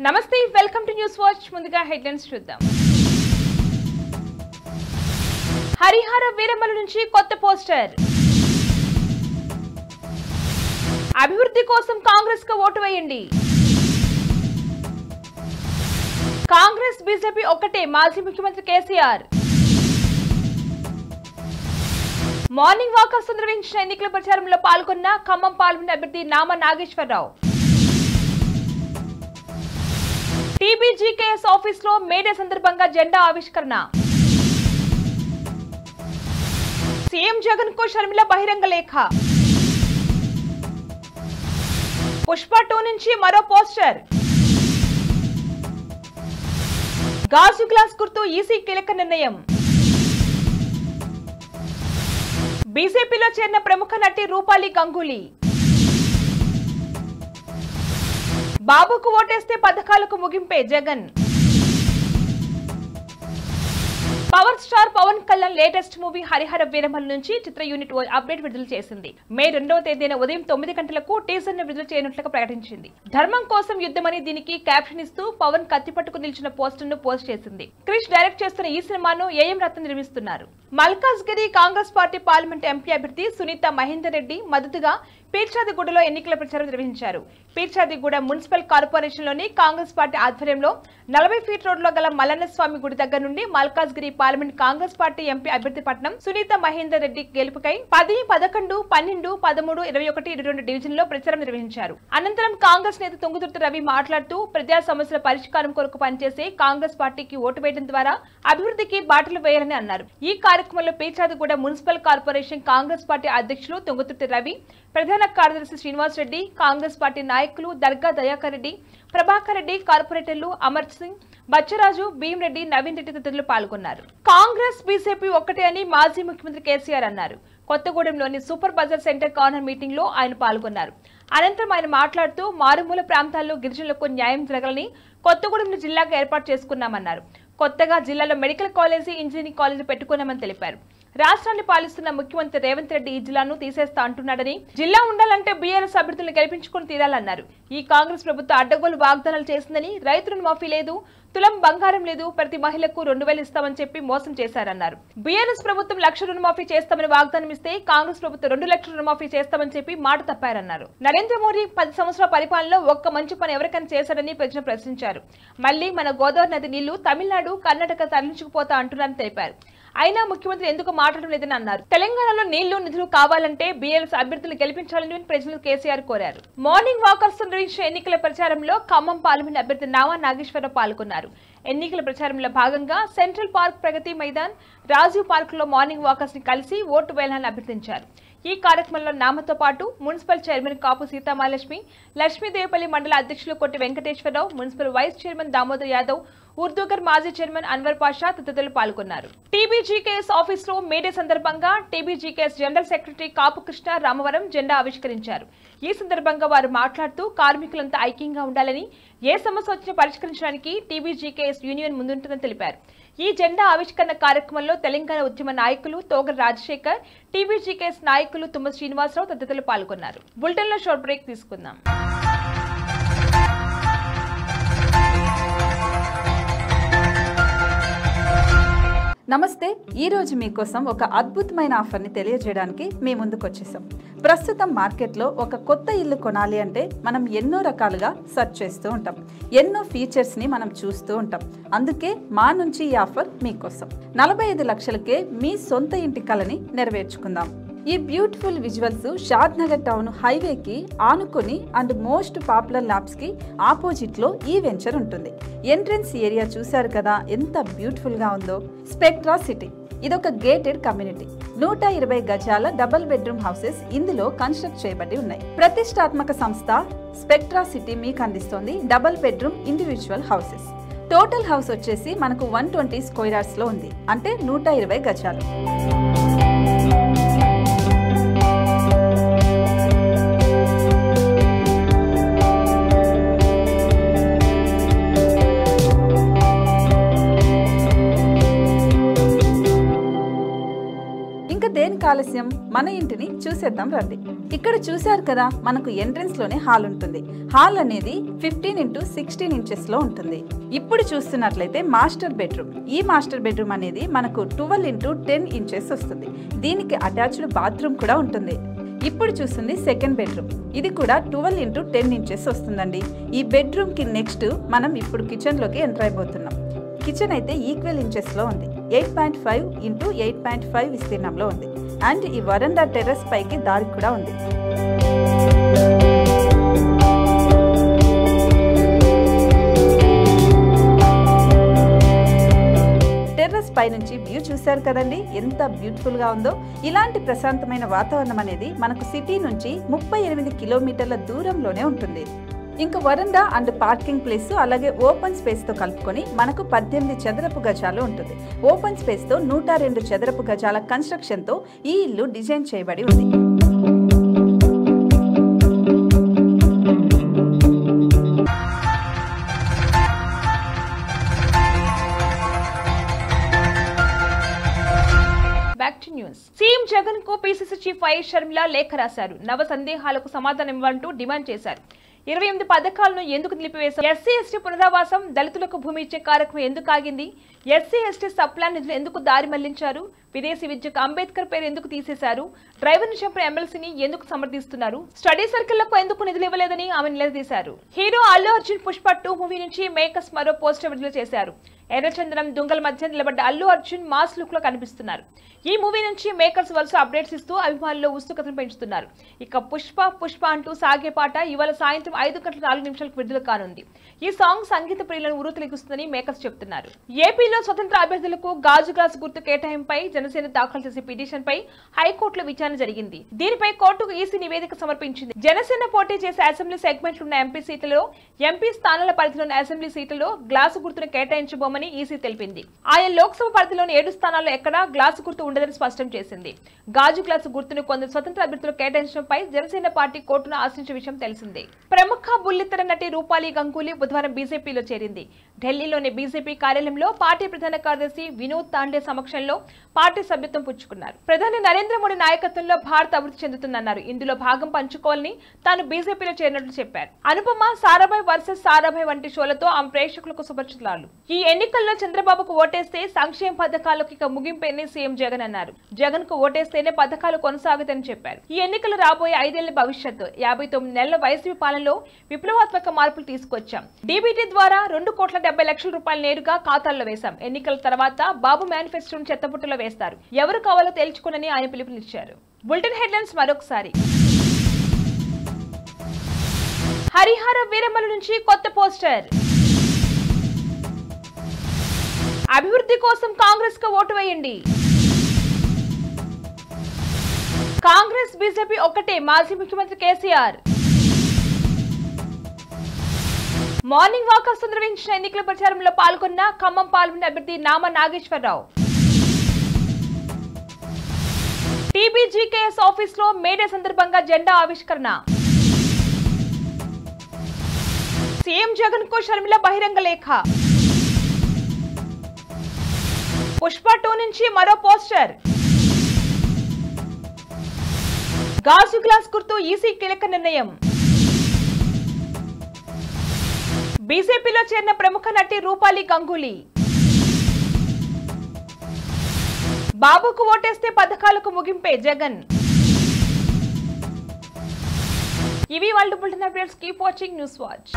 నమస్తే welcome to news watch ముందుగా headlines చూద్దాం. హరిహర వీరమల నుంచి కొత్త పోస్టర్. అభివృద్ధి కోసం కాంగ్రెస్ కు ఓటు వేయండి. కాంగ్రెస్ బీజేపీ ఒక్కటే మాజీ ముఖ్యమంత్రి కేసీఆర్. మార్నింగ్ వాకర్స్ నిర్వహించిన ఎన్నికల ప్రచారంలో పాల్గొన్న ఖమ్మం పార్లమెంట్ అభ్యర్థి నామా నాగేశ్వరరావు. టీబీజీకేఎస్ ఆఫీస్ లో మేడే సందర్భంగా జెండా ఆవిష్కరణ. సీఎం జగన్ కు షర్మిల బహిరంగ లేఖ. పుష్ప 2 నుంచి మరో పోస్టర్. గాజు గ్లాస్ గుర్తు ఈసీ కీలక నిర్ణయం. బీజేపీలో చేరిన ప్రముఖ నటి రూపాలి గంగూలీ. బాబుకు ఓటేస్తే పథకాలకు ముగింపే Jagan. Power star Pawan Kalyan latest movie Harihara Veeramallu నుంచి చిత్ర యూనిట్ అప్డేట్ విడుదల చేసింది. మే 2వ తేదీన ఉదయం 9 గంటలకు టీజర్ ను విడుదల చేయనున్నట్లు ప్రకటించింది. ధర్మం కోసం యుద్ధమని దీనికి క్యాప్షన్ ఇస్తూ పవన్ కత్తిపట్టుకు నిలిచిన పోస్టర్ ను పోస్ట్ చేసింది. క్రిష్ డైరెక్ట్ చేస్తున్న ఈ సినిమాను ఏఎం రత్న నిర్మిస్తున్నారు. Malkajgiri Congress party parliament MP అభ్యర్థి సునీత మహేందర్ రెడ్డి మద్దతుగా పీర్చాదిగూడలో ఎన్నికల ప్రచారం నిర్వహించారు. పీర్చాదిగూడ మున్సిపల్ కార్పొరేషన్ లోని కాంగ్రెస్ పార్టీ ఆధ్వర్యంలో 40 ఫీట్ రోడ్లో గల మల్లన్న స్వామి గుడి దగ్గర నుండి Malkajgiri parliament Congress party MP అభ్యర్థి పట్నం సునీత మహేందర్ రెడ్డి గెలుపుకై 10, 11, 12, 13, 21, 22 డివిజన్ లో ప్రచారం నిర్వహించారు. అనంతరం కాంగ్రెస్ నేత తుంగుతుర్తి రవి మాట్లాడుతూ ప్రజా సమస్యల పరిష్కారం కొరకు పనిచేసే కాంగ్రెస్ పార్టీకి ఓటు వేయడం ద్వారా అభివృద్ధికి బాటలు వేయాలని అన్నారు. ఈ కార్యక్రమంలో Peerzadiguda municipal corporation Congress party అధ్యక్షులు తుంగుతుర్తి రవి, ప్రధాన కార్యదర్శి శ్రీనివాస్ రెడ్డి, కాంగ్రెస్ పార్టీ నాయకులు దర్గా దయాకర్ రెడ్డి, ప్రభాకర్ రెడ్డి, కార్పొరేటర్లు అమర్ సింగ్, బచ్చరాజు, భీమ్ రెడ్డి, నవీన్ రెడ్డి తదితరులు పాల్గొన్నారు. కాంగ్రెస్ బీజేపీ ఒక్కటే అని మాజీ ముఖ్యమంత్రి కేసీఆర్ అన్నారు. కొత్తగూడెంలోని super bazaar centre corner meeting లో ఆయన పాల్గొన్నారు. అనంతరం ఆయన మాట్లాడుతూ మారుమూల ప్రాంతాల్లో గిరిజనులకు న్యాయం జరగాలని కొత్తగూడెం జిల్లాగా ఏర్పాటు చేసుకున్నామన్నారు. కొత్తగా జిల్లాలో మెడికల్ కాలేజీ, ఇంజనీరింగ్ కాలేజీ పెట్టుకున్నామని తెలిపారు. రాష్ట్రాన్ని పాలిస్తున్న ముఖ్యమంత్రి రేవంత్ రెడ్డి ఈ జిల్లాను తీసేస్తా అంటున్నాడని, జిల్లా ఉండాలంటే బీఆర్ఎస్ అభ్యర్థులను గెలిపించుకుని తీరాలన్నారు. ఈ కాంగ్రెస్ ప్రభుత్వం అడ్డగోలు వాగ్దానాలు చేసిందని, రైతు రుణమాఫీ లేదు, తులం బంగారం లేదు, ప్రతి మహిళకు 2000 ఇస్తామని చెప్పి మోసం చేశారన్నారు. బీఆర్ఎస్ ప్రభుత్వం 1,00,000 రుణమాఫీ చేస్తామని వాగ్దానం ఇస్తే కాంగ్రెస్ ప్రభుత్వం 2 లక్షల రుణమాఫీ చేస్తామని చెప్పి మాట తప్పారన్నారు. నరేంద్ర మోడీ 10 సంవత్సరాల పరిపాలనలో ఒక్క మంచి పని ఎవరికైనా చేశారని ప్రజలు ప్రశ్నించారు. మళ్లీ మన గోదావరి నది నీళ్లు తమిళనాడు, కర్ణాటక తరలించుకుపోతా అంటున్నారని తెలిపారు. అయినా ముఖ్యమంత్రి ఎందుకు మాట్లాడడం లేదని అన్నారు. తెలంగాణలో నీళ్లు, నిధులు కావాలంటే బీఆర్ఎస్ అభ్యర్థులు గెలిపించాలని ప్రజలు కేసీఆర్ కోరారు. మార్నింగ్ వాకర్స్ నిర్వహించిన ఎన్నికల ప్రచారంలో ఖమ్మం పార్లమెంట్ అభ్యర్థి నామా నాగేశ్వరరావు పాల్గొన్నారు. ఎన్నికల ప్రచారంలో భాగంగా central park, Pragati Maidan, Rajiv park లో మార్నింగ్ వాకర్స్ ని కలిసి ఓటు వేయాలని అభ్యర్థించారు. ఈ కార్యక్రమంలో నామతో పాటు మున్సిపల్ చైర్మన్ కాపు సీతామహాలక్ష్మి, లక్ష్మీదేవపల్లి మండల అధ్యక్షులు Kotti Venkateswararao, municipal vice chairman Damodar Yadav, Urdughar మాజీ చైర్మన్ అన్వర్ పాషా తదితరులు పాల్గొన్నారు. టీబీజీకేఎస్ ఆఫీస్ లో మేడే సందర్భంగా TBGKS general secretary Kapu Krishna Ramavaram జెండా ఆవిష్కరించారు. ఈ సందర్భంగా వారు మాట్లాడుతూ కార్మికులంతా ఐక్యంగా ఉండాలని, ఏ సమస్య వచ్చినా పరిష్కరించడానికి టీబీజీకేఎస్ యూనియన్ ముందుంటుందని తెలిపారు. ఈ జెండా ఆవిష్కరణ కార్యక్రమంలో తెలంగాణ ఉద్యమ నాయకులు తోగర్ రాజశేఖర్, టీబీజీకేఎస్ నాయకులు తుమ్మ శ్రీనివాసరావు తదితరులు పాల్గొన్నారు. బులెటిన్ లో షార్ట్ బ్రేక్ తీసుకుందాం. నమస్తే. ఈరోజు మీకోసం ఒక అద్భుతమైన ఆఫర్ని తెలియజేయడానికి మీ ముందుకు వచ్చేసాం. ప్రస్తుతం మార్కెట్లో ఒక కొత్త ఇల్లు కొనాలి అంటే మనం ఎన్నో రకాలుగా సెర్చ్ చేస్తూ ఉంటాం, ఎన్నో ఫీచర్స్ని మనం చూస్తూ ఉంటాం. అందుకే మా నుంచి ఈ ఆఫర్ మీకోసం. 45 లక్షలకే మీ సొంత ఇంటి కలని నెరవేర్చుకుందాం. ఈ బ్యూటిఫుల్ విజువల్స్ షాద్ నగర్ టౌన్ హైవేకి ఆనుకొని అండ్ మోస్ట్ పాపులర్ ల్యాబ్స్ కి ఆపోజిట్ లో ఈ వెంచర్ ఉంటుంది. ఎంట్రన్స్ ఏరియా చూశారు కదా ఎంత బ్యూటిఫుల్ గా ఉందో. స్పెక్ట్రా సిటీ ఇదొక గేటెడ్ కమ్యూనిటీ. 120 గజాల డబుల్ బెడ్రూమ్ హౌసెస్ ఇందులో కన్స్ట్రక్ట్ చేయబడి ఉన్నాయి. ప్రతిష్టాత్మక సంస్థ స్పెక్ట్రా సిటీ మీకు అందిస్తోంది double bedroom individual houses. Total house వచ్చేసి మనకు 120 స్క్వేర్ యార్డ్స్ లో ఉంది, అంటే 120 గజాలు. దేనికి ఆలస్యం, మనం మన ఇంటిని చూసేద్దాం రండి. ఇక్కడ చూశారు కదా, మనకు ఎంట్రన్స్ లోనే హాల్ ఉంటుంది. హాల్ అనేది 15x16 ఇంచెస్ లో ఉంటుంది. ఇప్పుడు చూస్తున్నట్లయితే మాస్టర్ బెడ్రూమ్. ఈ మాస్టర్ బెడ్రూమ్ అనేది మనకు 12x10 ఇంచెస్ వస్తుంది. దీనికి అటాచ్డ్ బాత్రూమ్ కూడా ఉంటుంది. ఇప్పుడు చూస్తుంది సెకండ్ బెడ్రూమ్. ఇది కూడా 12x10 ఇంచెస్ వస్తుందండి. ఈ బెడ్రూమ్ కి నెక్స్ట్ మనం ఇప్పుడు కిచెన్ లోకి ఎంటర్ అయిపోతున్నాం. కిచెన్ అయితే ఈక్వల్ ఇంచెస్ లో ఉంది. 8.5x8.5 విస్తీర్ణంలో ఉంది. అండ్ ఈ వరండా టెర్రస్ పైకి దారి కూడా ఉంది. టెర్రస్ పై నుంచి వ్యూ చూశారు కదండి, ఎంత బ్యూటిఫుల్ గా ఉందో. ఇలాంటి ప్రశాంతమైన వాతావరణం అనేది మనకు సిటీ నుంచి 38 కిలోమీటర్ల దూరంలోనే ఉంటుంది. ఇంకా వరండా అండ్ పార్కింగ్ ప్లేస్ అలాగే ఓపెన్ స్పేస్ తో కలుపుకొని మనకు 18 చదరపు గజాలు ఉంటుంది. ఓపెన్ స్పేస్ తో 102 చదరపు గజాల కన్స్ట్రక్షన్ తో ఈ ఇల్లు డిజైన్ చేయబడి ఉంది. సీఎం జగన్ కు పిసిసి చీఫ్ వైఎస్ షర్మిల లేఖ రాశారు. నవ సందేహాలకు సమాధానం ఇవ్వాలంటూ డిమాండ్ చేశారు. 28 పథకాలను ఎందుకు నిలిపివేశారు? ఎస్సీ ఎస్టీ పునరావాసం, దళితులకు భూమి ఇచ్చే కార్యక్రమం ఎందుకు ఆగింది? ఎస్సీ ఎస్టీ సబ్ ప్లాన్ నిధులు ఎందుకు దారి మళ్లించారు? విదేశీ విద్యకు అంబేద్కర్ పేరు ఎందుకు తీసేశారు? డ్రైవర్ను చంపిన ఎమ్మెల్సీని ఎందుకు సమర్థిస్తున్నారు? స్టడీ సర్కిళ్లకు ఎందుకు నిధులు ఇవ్వలేదని ఆమె నిలదీశారు. హీరో అల్లు అర్జున్ పుష్ప 2 మూవీ నుంచి మేకర్స్ మరో పోస్టర్ విడుదల చేశారు. ఎర్రచందనం దుంగల మధ్య నిలబడ్డ అల్లు అర్జున్ మాస్ లుక్ లో కనిపిస్తున్నారు. ఈ మూవీ నుంచి మేకర్స్ వరుస అప్డేట్స్ ఇస్తూ అభిమానుల్లో ఉత్సుకతను పెంచుతున్నారు. ఇక పుష్ప అంటూ సాగే పాట ఇవాళ సాయంత్రం 5:04 విడుదల కానుంది. ఈ సాంగ్ సంగీత ప్రియులను ఉరుతులిగిస్తుందని మేకర్స్ చెబుతున్నారు. ఏపీలో స్వతంత్ర అభ్యర్థులకు గాజు గ్లాస్ గుర్తు కేటాయింపై జనసేన దాఖలు చేసే పిటిషన్ పై హైకోర్టులో విచారణ జరిగింది. దీనిపై కోర్టుకు ఈసీ నివేదిక సమర్పించింది. జనసేన పోటీ చేసే అసెంబ్లీ సెగ్మెంట్లు ఉన్న ఎంపీ సీట్లలో, ఎంపీ స్థానాల పరిధిలోని అసెంబ్లీ సీట్లలో గ్లాసు గుర్తును కేటాయించబోమని ఈసీ తెలిపింది. ఆయా లోక్సభ పరిధిలోని 7 స్థానాల్లో ఎక్కడా గ్లాసు గుర్తు ఉండదని స్పష్టం చేసింది. గాజు గ్లాసు గుర్తును కొందరు స్వతంత్ర అభ్యర్థులు కేటాయించడంపై జనసేన పార్టీ కోర్టును ఆశ్రయించిన విషయం తెలిసిందే. ప్రముఖ బుల్లితెర నటి రూపాలి గంగూలీ బుధవారం బీజేపీలో చేరింది. ఢిల్లీలోని బీజేపీ కార్యాలయంలో పార్టీ ప్రధాన కార్యదర్శి వినోద్ తాండే సమక్షంలో పార్టీ సభ్యత్వం పుచ్చుకున్నారు. ప్రధాని నరేంద్ర మోడీ నాయకత్వంలో భారత్ అభివృద్ధి చెందుతుందన్నారు. ఇందులో భాగం పంచుకోవాలని తాను బీజేపీలో చేరినట్లు చెప్పారు. అనుపమ, సారాభాయ్ వర్సెస్ సారాభాయ్ వంటి షోలతో ఆమె ప్రేక్షకులకు సుపరిచితురాలు. ఈ ఎన్నికల్లో చంద్రబాబుకు ఓటేస్తే సంక్షేమ పథకాలకు ఇక ముగింపేని సీఎం జగన్ అన్నారు. జగన్ కు ఓటేస్తేనే పథకాలు కొనసాగుతాయని చెప్పారు. ఈ ఎన్నికలు రాబోయే 5 ఏళ్ల భవిష్యత్తు. 59 నెలల వైసీపీ పాలనలో విప్లవాత్మక మార్పులు తీసుకొచ్చాం. డీబీటీ ద్వారా 2,70,00,000 రూపాయలు నేరుగా ఖాతాల్లో వేశాం. ఎన్నికల తర్వాత బాబు మేనిఫెస్టోను చెత్తపుట్టలో వేస్తారు. ఎవరు కావాలో తేల్చుకోనని ఆయన పిలుపునిచ్చారు. బులెటిన్ హెడ్లైన్స్ మరొకసారి. హరిహర వీరమల నుంచి కొత్త పోస్టర్. అభివృద్ధి కోసం కాంగ్రెస్ కు ఓటు వేయండి. కాంగ్రెస్ బీజేపీ ఒక్కటే, మాజీ ముఖ్యమంత్రి కేసీఆర్. మార్నింగ్ వాకర్స్ నిర్వహించిన ఎన్నికల ప్రచారంలో పాల్గొన్న ఖమ్మం పార్లమెంట్ అభ్యర్థి నామా నాగేశ్వరరావు. టీబీజీకేఎస్ ఆఫీస్ లో మేడే సందర్భంగా జెండా ఆవిష్కరణ. సీఎం జగన్ కు షర్మిల బహిరంగ లేఖ. పుష్ప 2 నుంచి మరో పోస్టర్. గాజు గ్లాస్ గుర్తు ఈసీ కీలక నిర్ణయం. బీజేపీలో చేరిన ప్రముఖ నటి రూపాలి గంగూలీ. బాబుకు ఓటేస్తే పథకాలకు ముగింపే జగన్. ఇవి వాళ్ళ bulletin updates. Keep watching news watch.